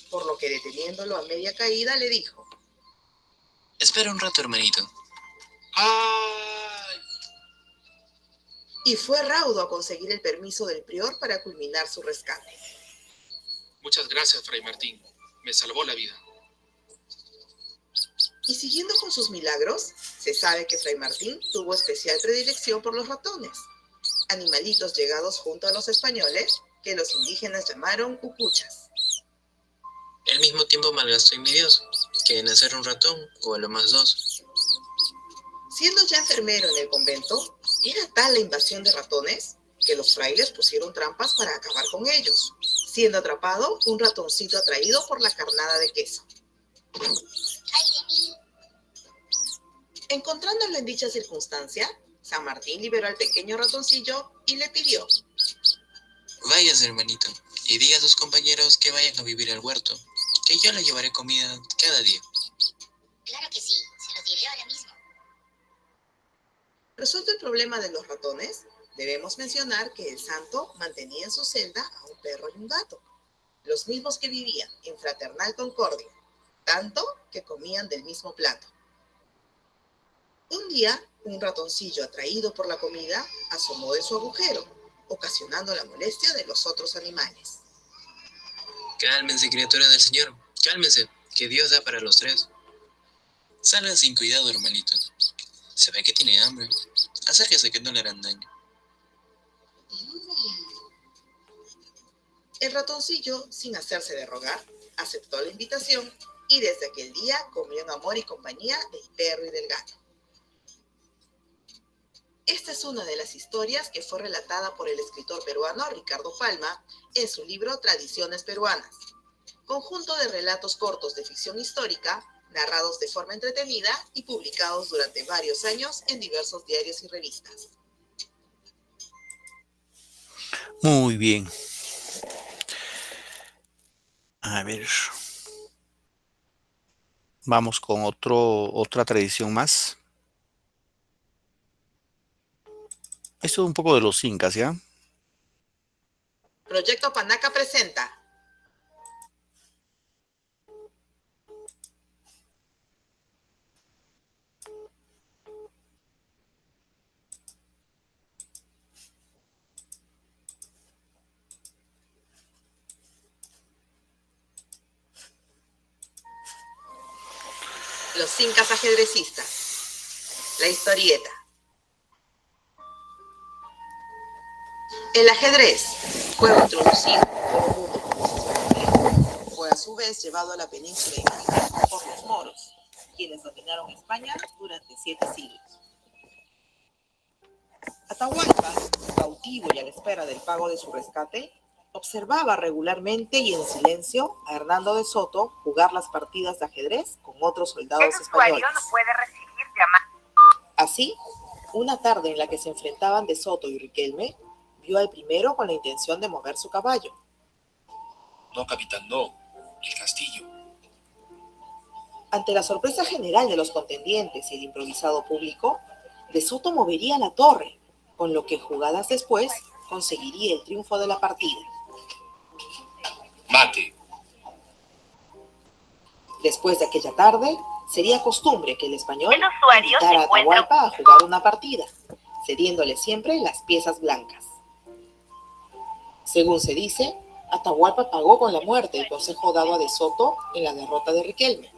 por lo que deteniéndolo a media caída le dijo: Espera un rato, hermanito. ¡ay! Y fue raudo a conseguir el permiso del prior para culminar su rescate. Muchas gracias, Fray Martín. Me salvó la vida. Y siguiendo con sus milagros, se sabe que Fray Martín tuvo especial predilección por los ratones, animalitos llegados junto a los españoles que los indígenas llamaron ucuchas. Al mismo tiempo malgastó en mi Dios, que en hacer un ratón o a lo más dos. Siendo ya enfermero en el convento, era tal la invasión de ratones que los frailes pusieron trampas para acabar con ellos, siendo atrapado un ratoncito atraído por la carnada de queso. Encontrándolo en dicha circunstancia, San Martín liberó al pequeño ratoncillo y le pidió: Váyase, hermanito, y diga a sus compañeros que vayan a vivir al huerto, que yo les llevaré comida cada día. Claro que sí, se los diré ahora mismo. Resuelto el problema de los ratones, debemos mencionar que el santo mantenía en su celda a un perro y un gato, los mismos que vivían en fraternal concordia, tanto que comían del mismo plato. Un día, un ratoncillo atraído por la comida asomó de su agujero, ocasionando la molestia de los otros animales. Cálmense, criaturas del Señor, cálmense, que Dios da para los tres. Salga sin cuidado, hermanito. Se ve que tiene hambre. Acérquese que no le harán daño. El ratoncillo, sin hacerse de rogar, aceptó la invitación y desde aquel día comió en amor y compañía del perro y del gato. Esta es una de las historias que fue relatada por el escritor peruano Ricardo Palma en su libro Tradiciones Peruanas, conjunto de relatos cortos de ficción histórica, narrados de forma entretenida y publicados durante varios años en diversos diarios y revistas. Muy bien. A ver. Vamos con otra tradición más. Esto es un poco de los incas, ¿ya? Proyecto Panaca presenta Los incas ajedrecistas, la historieta. El ajedrez, juego introducido por el mundo conocimiento, fue a su vez llevado a la península ibérica por los moros, quienes dominaron España durante 7 siglos. Atahualpa, cautivo y a la espera del pago de su rescate, observaba regularmente y en silencio a Hernando de Soto jugar las partidas de ajedrez con otros soldados españoles. Así, una tarde en la que se enfrentaban de Soto y Riquelme, vio al primero con la intención de mover su caballo. No, capitán, no. El castillo. Ante la sorpresa general de los contendientes y el improvisado público, de Soto movería la torre, con lo que jugadas después conseguiría el triunfo de la partida. Mate. Después de aquella tarde, sería costumbre que el español invitara a Atahualpa a jugar una partida, cediéndole siempre las piezas blancas. Según se dice, Atahualpa pagó con la muerte el consejo dado a De Soto en la derrota de Riquelme,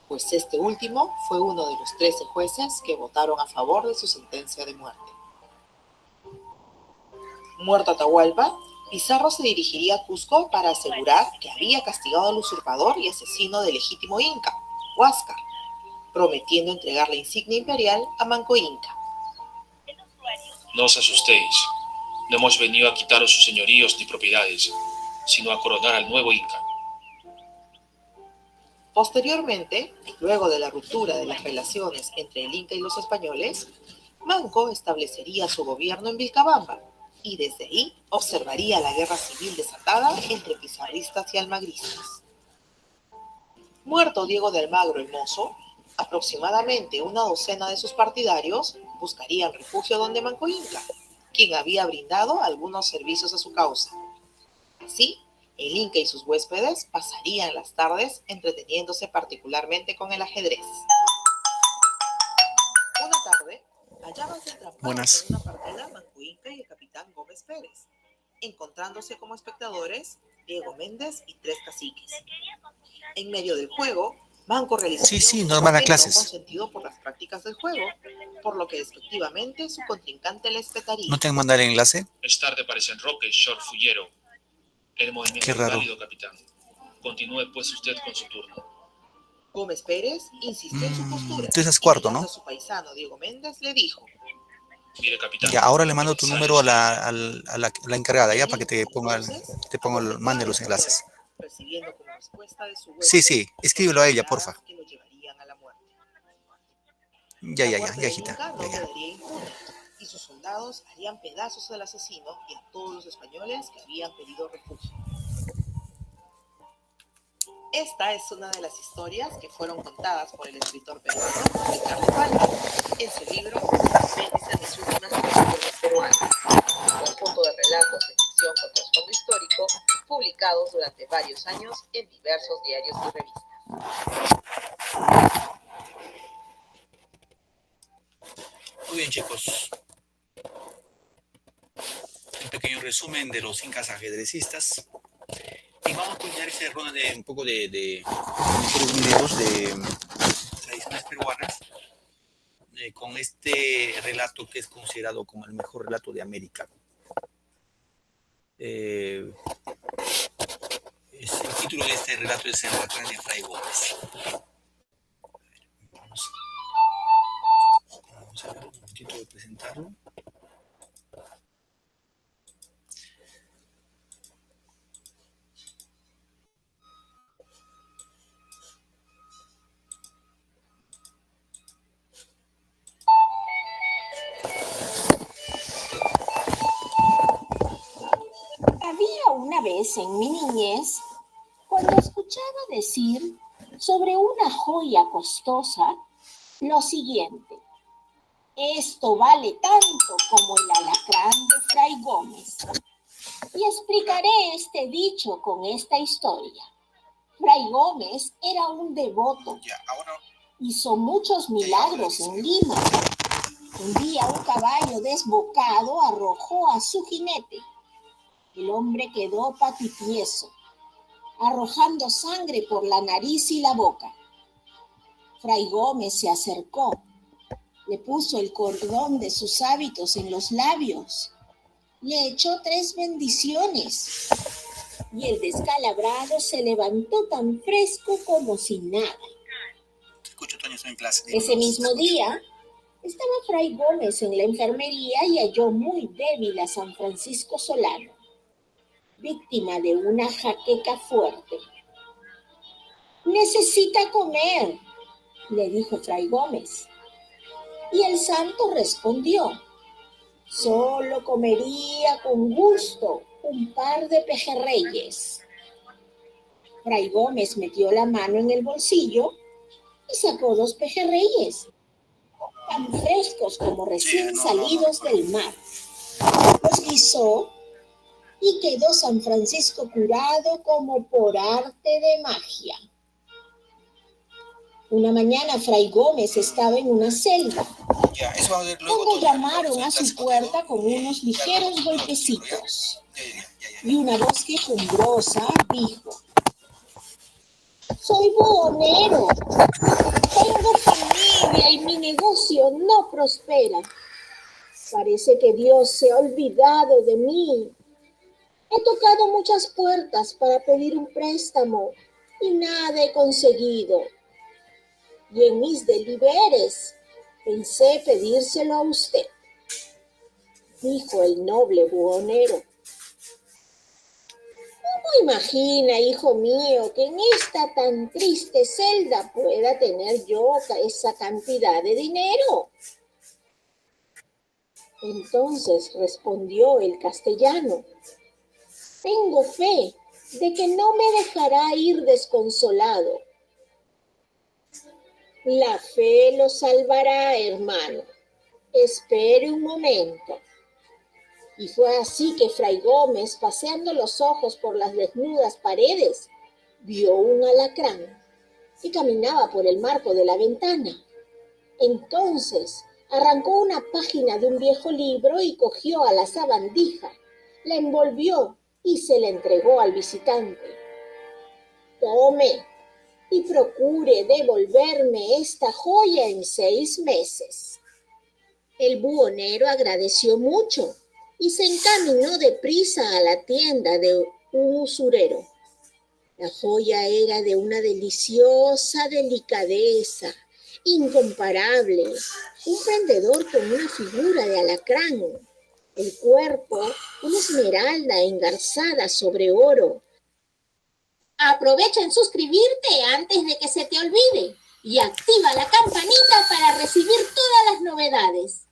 pues este último fue uno de los 13 jueces que votaron a favor de su sentencia de muerte. Muerto Atahualpa, Pizarro se dirigiría a Cusco para asegurar que había castigado al usurpador y asesino del legítimo inca, Huáscar, prometiendo entregar la insignia imperial a Manco Inca. No os asustéis. No hemos venido a quitaros sus señoríos ni propiedades, sino a coronar al nuevo Inca. Posteriormente, luego de la ruptura de las relaciones entre el Inca y los españoles, Manco establecería su gobierno en Vilcabamba y desde ahí observaría la guerra civil desatada entre pizarristas y almagristas. Muerto Diego de Almagro el Mozo, aproximadamente una docena de sus partidarios buscarían refugio donde Manco Inca, quien había brindado algunos servicios a su causa. Así, el Inca y sus huéspedes pasarían las tardes entreteniéndose particularmente con el ajedrez. Una tarde, hallábanse atrapados en una partida Manco Inca y el capitán Gómez Pérez, encontrándose como espectadores Diego Méndez y 3 caciques. En medio del juego, Manco realizó normal a clases. no consentido por las prácticas del juego, por lo que despectivamente su contrincante le espetaría. ¿No te han mandado el enlace? Es tarde para ese enroque, Short Fullero. El movimiento es válido, capitán. Continúe pues usted con su turno. Gómez Pérez insistió en su postura. 3:15, ¿no? Su paisano Diego Méndez le dijo: Mire, capitán. Ya, ahora le mando tu número a la encargada, ya, para que te mande los enlaces. Recibiendo como respuesta de su Sí, escríbelo a ella, porfa. que lo llevarían a la muerte. Ya, La muerte de hijita. Inca no quedaría impune, y sus soldados harían pedazos al asesino y a todos los españoles que habían pedido refugio. Esta es una de las historias que fueron contadas por el escritor peruano Ricardo Palma en su libro Apéndice de mis últimas aventuras peruanas, conjunto de relatos de ficción con trasfondo histórico publicados durante varios años en diversos diarios y revistas. Muy bien, chicos. Un pequeño resumen de los incas ajedrecistas. Y vamos a culminar esta ronda de un poco de videos de tradiciones peruanas con este relato que es considerado como el mejor relato de América. El título de este relato es El Refrán de Fray Gómez. Vamos a ver un momentito de presentarlo. Había una vez en mi niñez, cuando escuchaba decir sobre una joya costosa, lo siguiente: esto vale tanto como el alacrán de Fray Gómez. Y explicaré este dicho con esta historia. Fray Gómez era un devoto. Hizo muchos milagros en Lima. Un día un caballo desbocado arrojó a su jinete. El hombre quedó patitieso, arrojando sangre por la nariz y la boca. Fray Gómez se acercó, le puso el cordón de sus hábitos en los labios, le echó 3 bendiciones y el descalabrado se levantó tan fresco como si nada. Te escucho, Toño, estoy en clase. Ese mismo día, Estaba Fray Gómez en la enfermería y halló muy débil a San Francisco Solano, víctima de una jaqueca fuerte. Necesita comer, le dijo Fray Gómez. Y el santo respondió, solo comería con gusto un par de pejerreyes. Fray Gómez metió la mano en el bolsillo y sacó 2 pejerreyes, tan frescos como recién salidos del mar. Los guisó y quedó San Francisco curado como por arte de magia. Una mañana Fray Gómez estaba en una celda, cuando llamaron a su puerta con unos ligeros golpecitos. Y una voz quejumbrosa dijo, soy buhonero, tengo familia y mi negocio no prospera. Parece que Dios se ha olvidado de mí. He tocado muchas puertas para pedir un préstamo y nada he conseguido. Y en mis deliberes pensé pedírselo a usted, dijo el noble buhonero. ¿Cómo imagina, hijo mío, que en esta tan triste celda pueda tener yo esa cantidad de dinero? Entonces respondió el castellano, tengo fe de que no me dejará ir desconsolado. La fe lo salvará, hermano. Espere un momento. Y fue así que Fray Gómez, paseando los ojos por las desnudas paredes, vio un alacrán y caminaba por el marco de la ventana. Entonces arrancó una página de un viejo libro y cogió a la sabandija, la envolvió y se la entregó al visitante. Tome y procure devolverme esta joya en 6 meses. El buhonero agradeció mucho y se encaminó deprisa a la tienda de un usurero. La joya era de una deliciosa delicadeza, incomparable, un prendedor con una figura de alacrán, el cuerpo una esmeralda engarzada sobre oro. Aprovecha en suscribirte antes de que se te olvide y activa la campanita para recibir todas las novedades.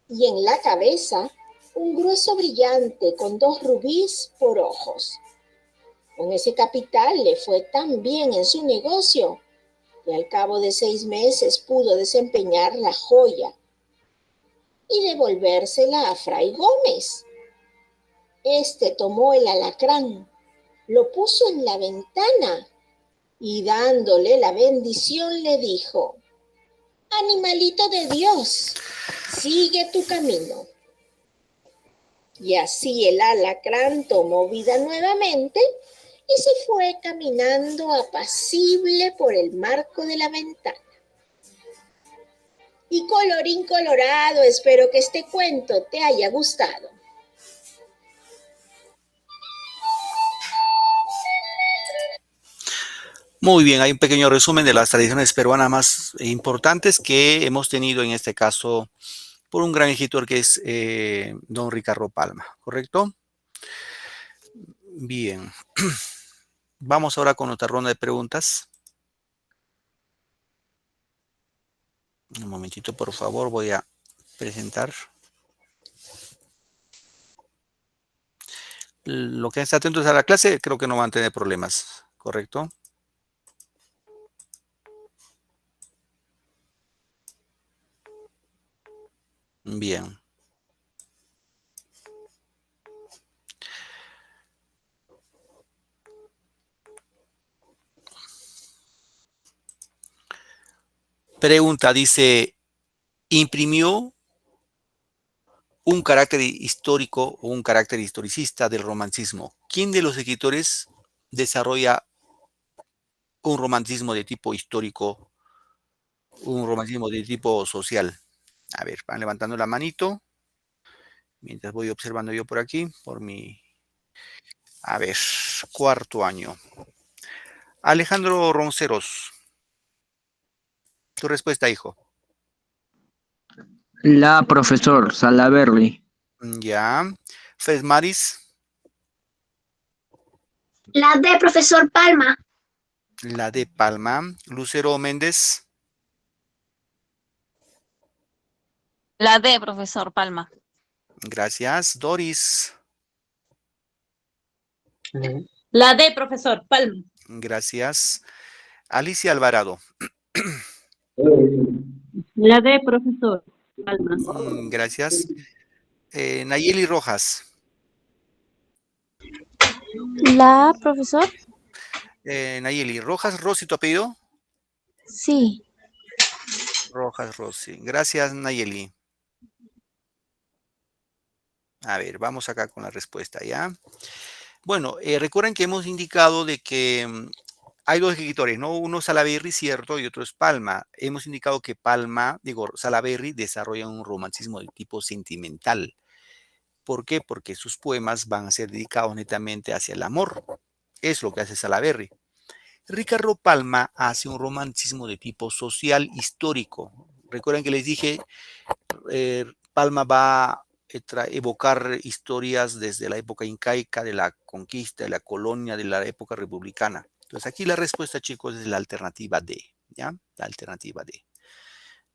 Y en la cabeza, un grueso brillante con 2 rubíes por ojos. Con ese capital le fue tan bien en su negocio que al cabo de 6 meses pudo desempeñar la joya y devolvérsela a Fray Gómez. Este tomó el alacrán, lo puso en la ventana y dándole la bendición le dijo, animalito de Dios, sigue tu camino. Y así el alacrán tomó vida nuevamente y se fue caminando apacible por el marco de la ventana. Y colorín colorado, espero que este cuento te haya gustado. Muy bien, hay un pequeño resumen de las tradiciones peruanas más importantes que hemos tenido en este caso por un gran escritor que es don Ricardo Palma, ¿correcto? Bien. Vamos ahora con otra ronda de preguntas. Un momentito, por favor, voy a presentar. Lo que está atentos a la clase, creo que no van a tener problemas, ¿correcto? Bien. Pregunta, dice, ¿imprimió un carácter histórico o un carácter historicista del romanticismo? ¿Quién de los escritores desarrolla un romanticismo de tipo histórico, un romanticismo de tipo social? A ver, van levantando la manito. Mientras voy observando yo por aquí, por mi... A ver, 4º año. Alejandro Ronceros. Tu respuesta, hijo. La profesor Salaberry. Ya. Fred Maris, La D, profesor Palma. la de Palma. Lucero Méndez, La D, profesor Palma. gracias. Doris, La D, profesor Palma. gracias. Alicia Alvarado, La D, profesor Palma. gracias. Nayeli Rojas, La profesor, Nayeli Rojas, Rosy, ¿tu apellido? sí. Rojas, Rosy. Gracias, Nayeli. A ver, vamos acá con la respuesta, ¿ya? Bueno, recuerden que hemos indicado de que hay dos escritores, ¿no? Uno es Salaberry, cierto, y otro es Palma. Hemos indicado que Salaberry desarrolla un romancismo de tipo sentimental. ¿Por qué? Porque sus poemas van a ser dedicados netamente hacia el amor. Es lo que hace Salaberry. Ricardo Palma hace un romanticismo de tipo social histórico. Recuerden que les dije, Palma va a evocar historias desde la época incaica, de la conquista, de la colonia, de la época republicana. Entonces aquí la respuesta, chicos, es la alternativa D, ¿ya? La alternativa D.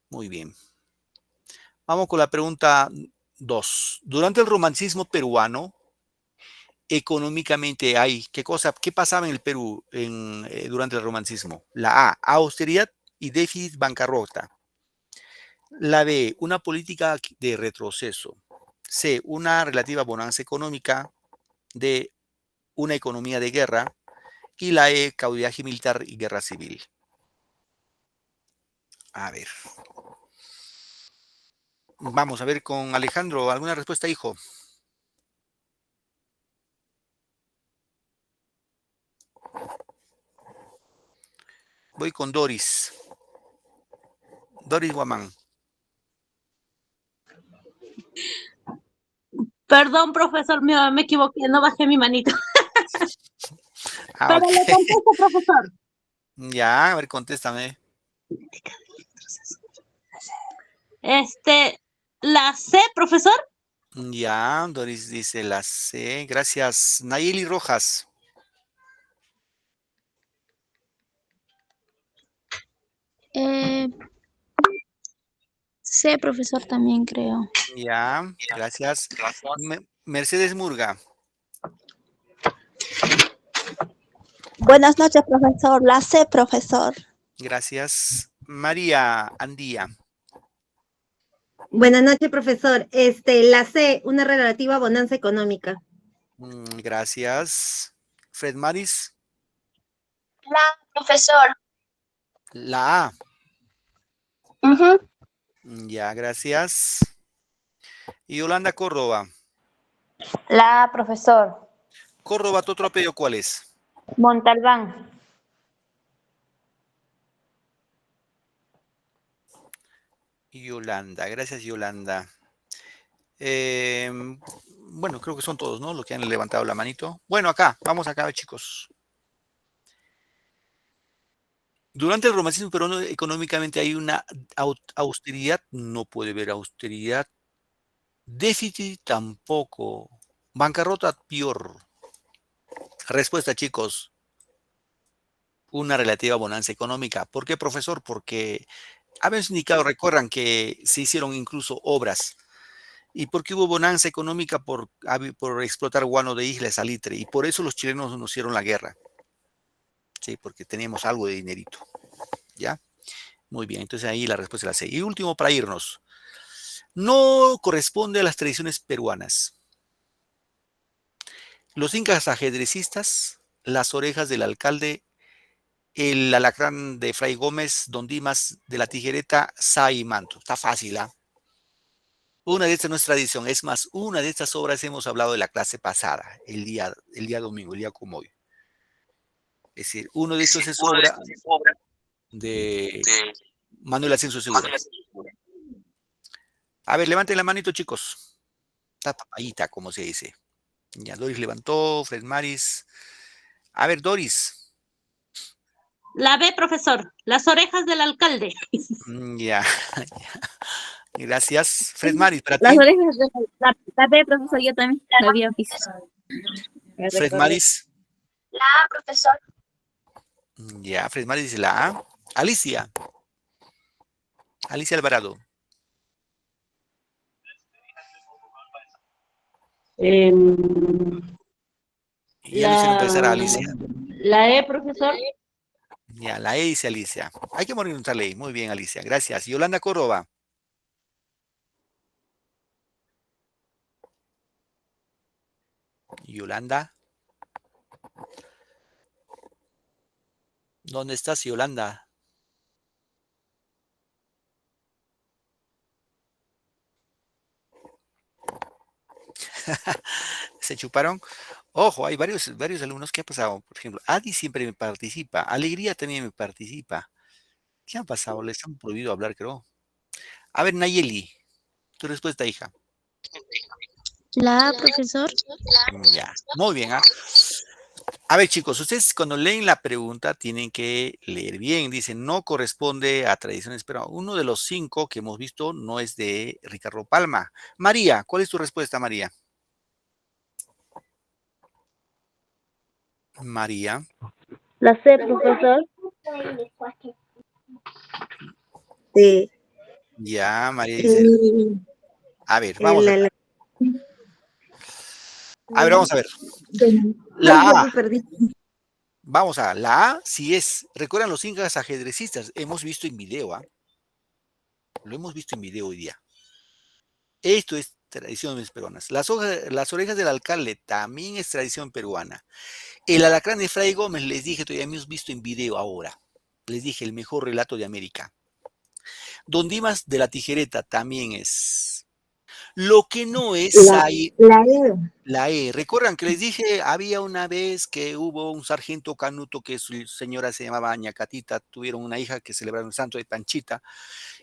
Muy bien. Vamos con la pregunta 2. Durante el romanticismo peruano, económicamente ¿qué pasaba en el Perú durante el romanticismo? La A, austeridad y déficit bancarrota. La B, una política de retroceso. C, una relativa bonanza económica. D, una economía de guerra. Y la E, cautivaje militar y guerra civil. A ver. Vamos a ver con Alejandro. ¿Alguna respuesta, hijo? Voy con Doris. Doris Guamán. Perdón, profesor, me equivoqué, no bajé mi manito. Ah, Pero ok. le contesto, profesor. Ya, a ver, contéstame. La C, profesor. Ya, Doris dice la C. Gracias. Nayeli Rojas. C, profesor, también creo. Ya, gracias. Mercedes Murga. Buenas noches, profesor. La C, profesor. Gracias. María Andía. Buenas noches, profesor. La C, una relativa bonanza económica. Gracias. Fred Maris. La profesor. La A. Ujú. Ya, gracias. Y Yolanda Córdoba. La profesor Córdoba, ¿tu otro apellido cuál es? Montalbán. Yolanda, gracias Yolanda. Bueno, creo que son todos, ¿no? Los que han levantado la manito. Bueno, vamos acá, chicos. Durante el romanticismo peruano económicamente hay una austeridad, no puede haber austeridad. Déficit tampoco. Bancarrota peor. Respuesta, chicos. Una relativa bonanza económica. ¿Por qué, profesor? Porque habíamos indicado, recuerdan que se hicieron incluso obras. ¿Y por qué hubo bonanza económica? Por explotar guano de isla de salitre. Y por eso los chilenos nos hicieron la guerra. Sí, porque teníamos algo de dinerito. ¿Ya? Muy bien, entonces ahí la respuesta es la C. Y último, para irnos. No corresponde a las tradiciones peruanas. Los incas ajedrecistas, las orejas del alcalde, el alacrán de Fray Gómez, Don Dimas de la Tijereta, Sa y Manto. Está fácil, ¿ah? Una de estas no es tradición. Es más, una de estas obras hemos hablado de la clase pasada, el día domingo, el día como hoy. Es decir, uno de estos es obra de Manuel Ascenso Segura. A ver, levanten la manito, chicos. Está papadita, como se dice. Ya, Doris levantó, Fred Maris. A ver, Doris. La B, profesor. Las orejas del alcalde. Ya. Gracias. Fred Maris, para Las ti. orejas de la B, profesor, yo también la había visto. Fred Maris. La A, profesor. Ya, Fred Maris dice la A. Alicia. Alicia Alvarado. Y ya lo hicieron empezar a Alicia. La E, profesor. Ya, la E dice Alicia. Hay que morir nuestra ley. Muy bien, Alicia. Gracias. Yolanda Córdoba. Yolanda. ¿Dónde estás, Yolanda? Se chuparon. Ojo, hay varios alumnos que han pasado. Por ejemplo, Adi siempre me participa. Alegría también me participa. ¿Qué ha pasado? Les han prohibido hablar, creo. A ver, Nayeli, tu respuesta, hija. La A, profesor. Ya, muy bien. A ver, chicos, ustedes cuando leen la pregunta tienen que leer bien. Dice, no corresponde a tradiciones, pero uno de los 5 que hemos visto no es de Ricardo Palma. María, ¿cuál es tu respuesta, María? María. La C, profesor. Sí. Ya, María dice. A ver, vamos a ver. A ver, vamos a ver. La A. Vamos a la A, si es. ¿Recuerdan los incas ajedrecistas? Hemos visto en video, ¿ah? Lo hemos visto en video hoy día. Esto es tradiciones peruanas. Las orejas del alcalde también es tradición peruana. El alacrán de Fray Gómez, les dije, todavía hemos visto en video ahora. Les dije, el mejor relato de América. Don Dimas de la Tijereta también es. Lo que no es la E. ¿Recuerdan que les dije, había una vez que hubo un sargento Canuto que su señora se llamaba Ñacatita, tuvieron una hija que celebraron el santo de Panchita,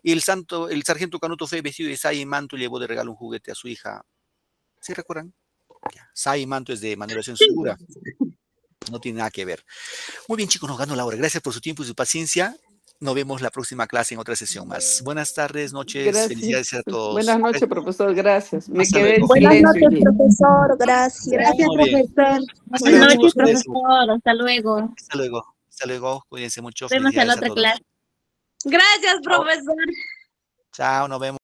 y el sargento Canuto fue vestido de saya y manto y llevó de regalo un juguete a su hija? ¿Sí recuerdan? Saya y manto es de Manuelación Segura. No tiene nada que ver. Muy bien, chicos, nos ganó la hora. Gracias por su tiempo y su paciencia. Nos vemos la próxima clase en otra sesión más. Buenas tardes, noches, Gracias. felicidades a todos. Buenas noches, profesor, gracias. Me Hasta quedé en luego. Buenas silencio. noches, profesor. Gracias. Gracias, Muy bien. profesor. Hasta Buenas luego, noches, chicos. Cuídense. profesor. Hasta luego. Hasta luego. Hasta luego. Cuídense mucho. Nos vemos en la Felicidades a otra todos. clase. Gracias, profesor. Chao, nos vemos.